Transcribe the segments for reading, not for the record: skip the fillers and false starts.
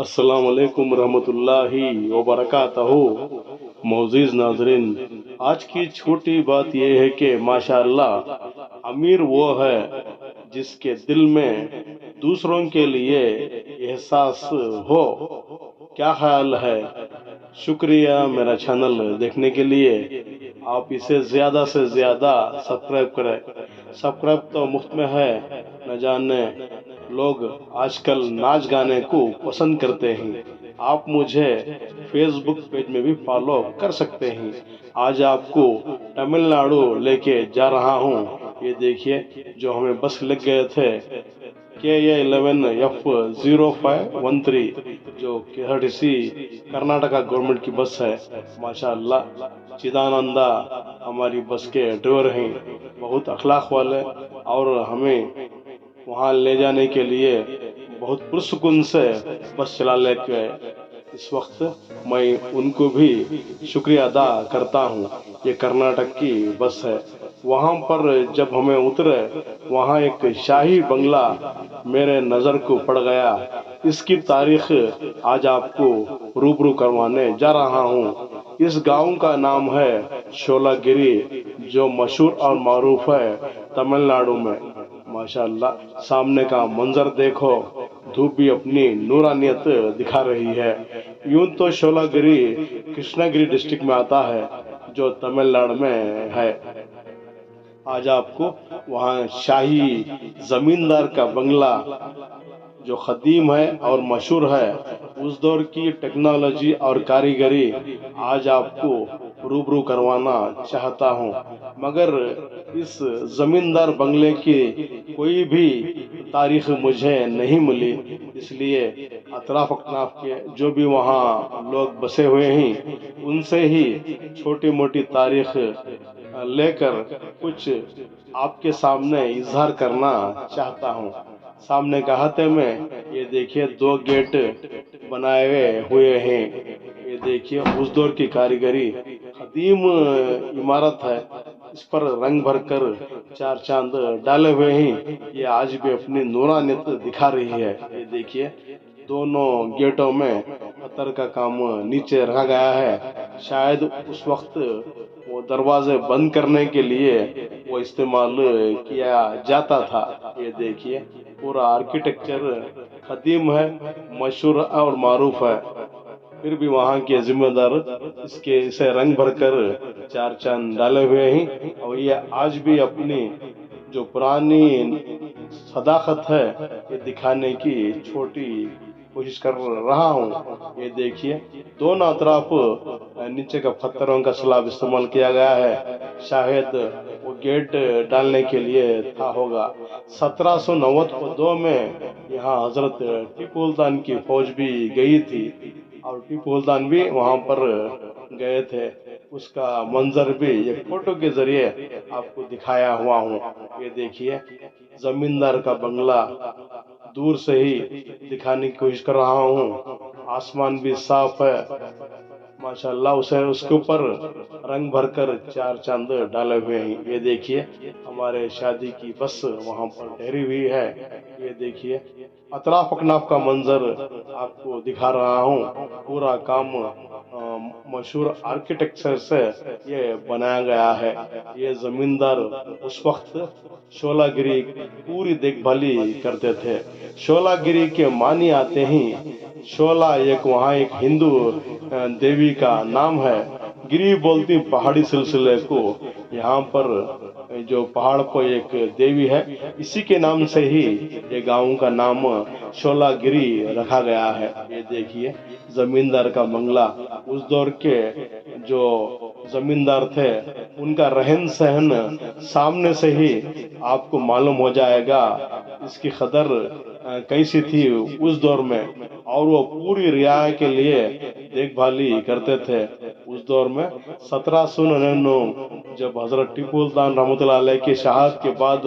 अस्सलाम वालेकुम रहमतुल्लाहि व बरकातहू। मोअज़्ज़िज़ नाज़रीन, आज की छोटी बात यह है कि माशाअल्लाह अमीर वो है जिसके दिल में दूसरों के लिए एहसास हो। क्या ख्याल है? शुक्रिया मेरा चैनल देखने के लिए। आप इसे ज़्यादा से ज़्यादा सब्सक्राइब करें। सब्सक्राइब तो मुफ्त में है, न जाने लोग आजकल नाच गाने को पसंद करते हैं। आप मुझे फेसबुक पेज में भी फॉलो कर सकते हैं। आज आपको तमिलनाडु लेके जा रहा हूँ। ये देखिए, जो हमें बस लग गए थे KA11F0513, जो KSRTC कर्नाटका गवर्नमेंट की बस है। माशाअल्लाह चिदानंदा हमारी बस के ड्राइवर हैं, बहुत अखलाक वाले, और हमें वहाँ ले जाने के लिए बहुत पुरसुकून से बस चला लेके गए। इस वक्त मैं उनको भी शुक्रिया अदा करता हूँ। ये कर्नाटक की बस है। वहाँ पर जब हमें उतरे, वहाँ एक शाही बंगला मेरे नज़र को पड़ गया। इसकी तारीख आज आपको रूबरू करवाने जा रहा हूँ। इस गांव का नाम है शोलागिरी, जो मशहूर और मारूफ है तमिलनाडु में। माशाअल्लाह सामने का मंजर देखो, धूप भी अपनी नूरानियत दिखा रही है। यूं तो शोलागिरी कृष्णागिरी डिस्ट्रिक्ट में आता है, जो तमिलनाडु में है। आज आपको वहाँ शाही जमींदार का बंगला, जो खदीम है और मशहूर है, उस दौर की टेक्नोलॉजी और कारीगरी आज आपको रूबरू करवाना चाहता हूँ। मगर इस जमींदार बंगले की कोई भी तारीख मुझे नहीं मिली, इसलिए अतराफ अकनाफ के जो भी वहाँ लोग बसे हुए हैं, उनसे ही छोटी मोटी तारीख लेकर कुछ आपके सामने इजहार करना चाहता हूँ। सामने कहाते में ये देखिए, दो गेट बनाए हुए हैं। ये देखिए, उस दौर की कारीगरी कदीम इमारत है। इस पर रंग भरकर चार चांद डाले हुए हैं। ये आज भी अपनी नूरानियत दिखा रही है। ये देखिए, दोनों गेटों में पत्थर का काम नीचे रखा गया है। शायद उस वक्त वो दरवाजे बंद करने के लिए वो इस्तेमाल किया जाता था। ये देखिए, पूरा आर्किटेक्चर कदीम है, मशहूर और मारूफ है। फिर भी वहाँ के जिम्मेदार इसे रंग भरकर चार चांद डाले हुए हैं, और ये आज भी अपनी जो पुरानी सदाकत है, ये दिखाने की छोटी कोशिश कर रहा हूँ। ये देखिए, दोनों अतराफ नीचे का पत्थरों का स्लैब इस्तेमाल किया गया है। शायद वो गेट डालने के लिए था होगा। 1792 में यहाँ हजरत टीपू सुल्तान की फौज भी गई थी, और टीपू सुल्तान भी वहां पर गए थे। उसका मंजर भी एक फोटो के जरिए आपको दिखाया हुआ हूँ। ये देखिए, जमींदार का बंगला दूर से ही दिखाने की कोशिश कर रहा हूँ। आसमान भी साफ है। माशाल्लाह, उसे उसके ऊपर रंग भरकर चार चांद डाले हुए हैं। ये देखिए, हमारे शादी की बस वहां पर ठहरी हुई है। ये देखिए, अतराफ अकनाफ का मंजर आपको दिखा रहा हूँ। पूरा काम मशहूर आर्किटेक्चर से ये बनाया गया है। ये जमींदार उस वक्त शोलागिरी पूरी देखभाली करते थे। शोलागिरी के मानी आते ही, शोला एक वहाँ एक हिंदू देवी का नाम है। गिरी बोलती पहाड़ी सिलसिले को। यहाँ पर जो पहाड़ पर एक देवी है, इसी के नाम से ही ये गांव का नाम शोलागिरी रखा गया है। ये देखिए, जमींदार का बंगला, उस दौर के जो जमींदार थे, उनका रहन सहन सामने से ही आपको मालूम हो जाएगा इसकी कदर कैसी थी उस दौर में। और वो पूरी रियाया के लिए देखभाली करते थे उस दौर में। 1799 जब हजरत टीपू सुल्तान रहमतुल्लाह अलैह की शहादत के बाद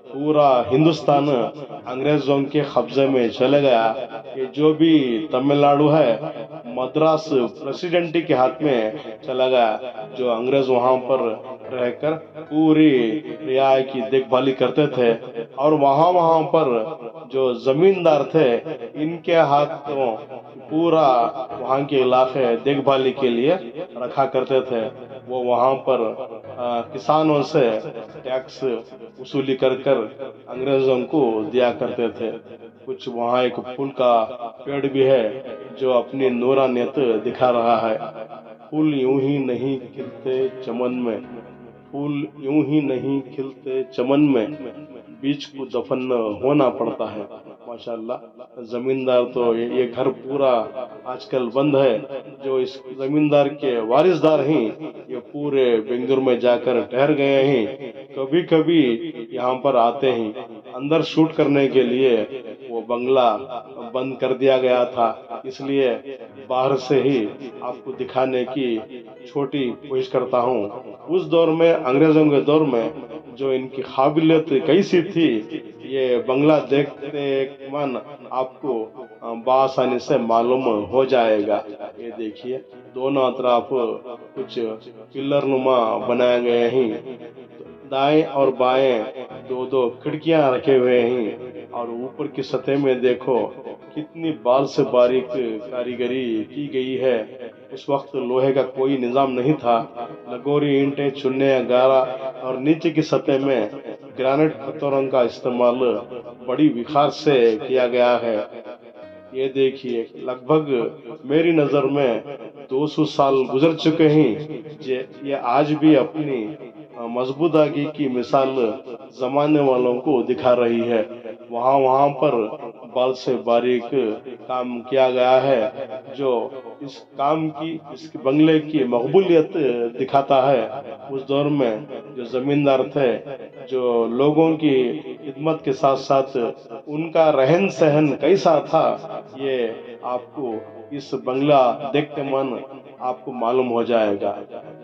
पूरा हिंदुस्तान अंग्रेजों के कब्जे में चले गया, ये जो भी तमिलनाडु है, मद्रास प्रेसिडेंटी के हाथ में चला गया। जो अंग्रेज वहां पर रह कर पूरी रियाई की देखभाली करते थे। और वहाँ वहाँ पर जो जमींदार थे, इनके हाथों पूरा वहाँ के इलाके देखभाली के लिए रखा करते थे। वो वहाँ पर किसानों से टैक्स वसूली कर कर अंग्रेजों को दिया करते थे। कुछ वहाँ एक फूल का पेड़ भी है जो अपनी नूरानियत दिखा रहा है। फूल यूं ही नहीं खिलते चमन में, फूल यूं ही नहीं खिलते चमन में, बीच को दफन होना पड़ता है। माशाल्लाह, जमींदार तो ये घर पूरा आजकल बंद है। जो इस जमींदार के वारिसदार हैं, ये पूरे बेंगलुरु में जाकर ठहर गए हैं। कभी कभी यहाँ पर आते हैं। अंदर शूट करने के लिए वो बंगला बंद कर दिया गया था, इसलिए बाहर से ही आपको दिखाने की छोटी कोशिश करता हूँ। उस दौर में, अंग्रेजों के दौर में, जो इनकी काबिलियत कैसी थी, ये बंगला देखते मन आपको बआसानी से मालूम हो जाएगा। ये देखिए, दोनों तरफ कुछ पिलर नुमा बनाए गए हैं। दाएं और बाएं दो दो खिड़कियां रखे हुए हैं। और ऊपर की सतह में देखो कितनी बाल से बारीक कारीगरी की गई है। उस वक्त लोहे का कोई निजाम नहीं था। लगोरी ईंटें, चुन्ने, गारा और नीचे की सतह में ग्रेनाइट पत्थरों का इस्तेमाल बड़ी विखार से किया गया है। ये देखिए, लगभग मेरी नजर में 200 साल गुजर चुके हैं। ये आज भी अपनी मजबूतागी की मिसाल जमाने वालों को दिखा रही है। वहाँ वहाँ पर बाल से बारीक काम किया गया है, जो इस बंगले की मकबूलियत दिखाता है। उस दौर में जो जमींदार थे, जो लोगों की खिदमत के साथ साथ उनका रहन सहन कैसा था, ये आपको इस बंगला देखते मन आपको मालूम हो जाएगा।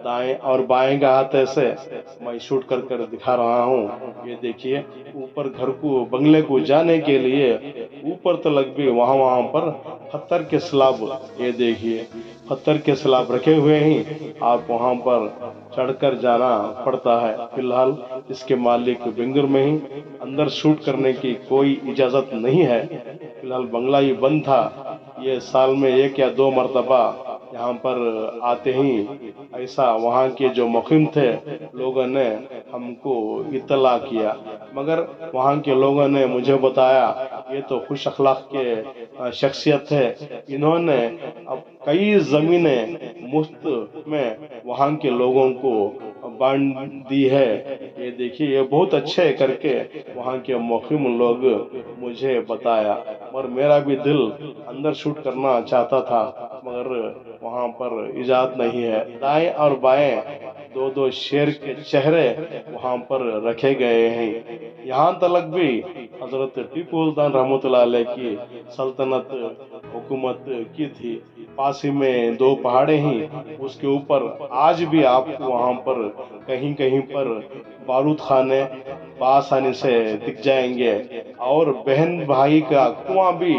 दाएं और बाएं का हाथ ऐसे मैं शूट कर कर दिखा रहा हूँ। ये देखिए, ऊपर घर को, बंगले को जाने के लिए ऊपर तक भी वहाँ वहाँ पर पत्थर के स्लैब, ये देखिए पत्थर के स्लैब रखे हुए हैं। आप वहाँ पर चढ़कर जाना पड़ता है। फिलहाल इसके मालिक बेंगलुरु में ही, अंदर शूट करने की कोई इजाजत नहीं है। फिलहाल बंगला ही बंद था। ये साल में 1 या 2 मरतबा यहाँ पर आते ही, ऐसा वहाँ के जो मुखिम थे, लोगों ने हमको इत्तला किया। मगर वहाँ के लोगों ने मुझे बताया, ये तो खुश अखलाक के शख्सियत है, इन्होंने अब कई जमीनें मुफ्त में वहाँ के लोगों को बांट दी है। ये देखिए, ये बहुत अच्छे करके वहाँ के मुखिम लोग मुझे बताया। और मेरा भी दिल अंदर शूट करना चाहता था, मगर वहाँ पर इजाजत नहीं है। दाएं और बाएं दो दो शेर के चेहरे वहाँ पर रखे गए हैं। यहाँ तक भी हजरत टीपू सुल्तान रहमतुल्लाह अलैह की सल्तनत हुकूमत की थी। पास ही में 2 पहाड़े हैं, उसके ऊपर आज भी आपको वहाँ पर कहीं कहीं पर बारूद खाने बआसानी से दिख जाएंगे। और बहन भाई का कुआं भी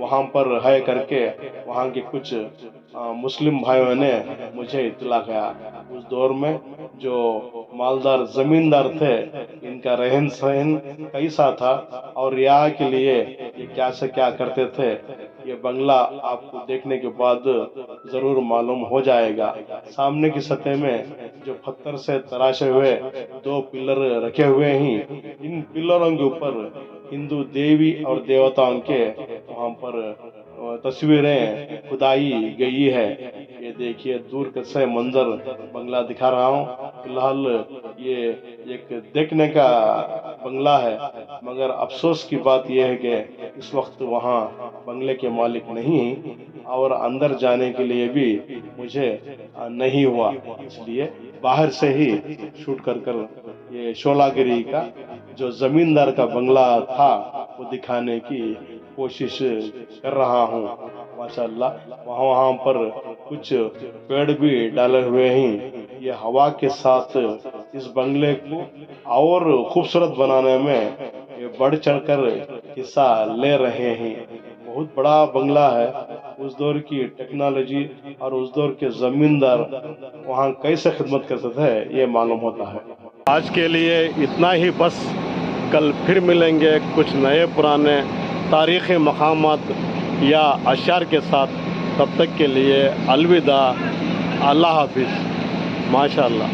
वहाँ पर है करके वहाँ के कुछ मुस्लिम भाइयों ने मुझे इत्तला किया। उस दौर में जो मालदार जमींदार थे, इनका रहन सहन कैसा था और रियाया के लिए ये क्या से क्या करते थे, ये बंगला आपको देखने के बाद जरूर मालूम हो जाएगा। सामने की सतह में जो पत्थर से तराशे हुए 2 पिलर रखे हुए हैं, इन पिलरों के ऊपर हिंदू देवी और देवताओं के वहाँ पर तस्वीरें खुदाई गई है। ये देखिए, दूर से मंजर बंगला दिखा रहा हूँ। फिलहाल ये एक देखने का बंगला है, मगर अफसोस की बात यह है कि इस वक्त वहाँ बंगले के मालिक नहीं है और अंदर जाने के लिए भी मुझे नहीं हुआ। इसलिए बाहर से ही शूट कर कर ये शोलागिरी का जो जमींदार का बंगला था वो दिखाने की कोशिश कर रहा हूँ। माशाल्लाह, वहाँ वहाँ पर कुछ पेड़ भी डाले हुए हैं। ये हवा के साथ इस बंगले को और खूबसूरत बनाने में ये बढ़ चढ़कर हिस्सा ले रहे हैं। बहुत बड़ा बंगला है। उस दौर की टेक्नोलॉजी اور اس دور کے زمیندار وہاں کیسے خدمت کرتے تھے یہ معلوم ہوتا ہے۔ آج کے لیے اتنا ہی بس، کل پھر ملیں گے کچھ نئے پرانے تاریخی مقامات یا اشعار کے ساتھ۔ تب تک کے لیے الوداع، اللہ حافظ، ماشاء اللہ۔